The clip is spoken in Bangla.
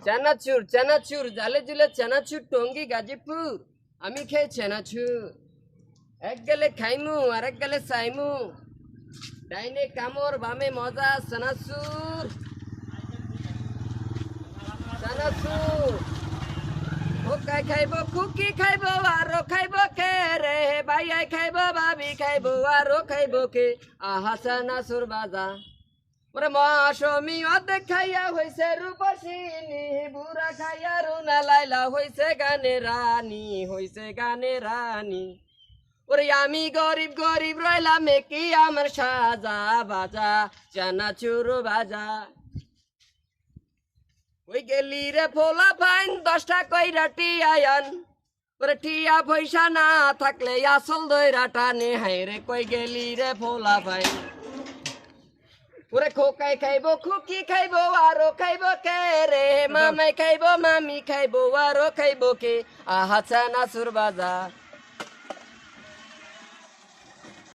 চানাচুর চানাচুর জালে জুলে চানাচুর টঙ্গী গাজীপুর আমি খাই চানাচুর এক গেলে খাইমু আর এক গেলে চাইমু ডাইনে কামড় বামে মজা চানাচুর চানাচুর ওকাই খাইব খুকি খাইব আরো খাইব কে রে ভাইয়াই খাইব ভাবি খাইব আরো খাইব কে আহা চানাচুর বাজা ওরে মৌসুমী অর্ধেক খাইয়া হইছে রূপসিনী বুড়া খাইয়া রুনা লাইলা হইছে গানে রানী হইছে গানে রানী ওরে আমি গরিব গরিব রইলাম কি আমার সাজা বাজা চানাচুর বাজা ওই গেলি রে ফোলা ফাইন 10টা কইরা টিয়ান ওরে টিয়া পয়সা না থাকলে আসল দইরা টানে হাই রে কই গেলি রে ফোলা ফাইন ওরে খোকাই খাইব খুকি খাইব আরো খাইব কে রে মামাই খাইব মামি খাইব আরো খাইব কে আহা চানাচুর বাজা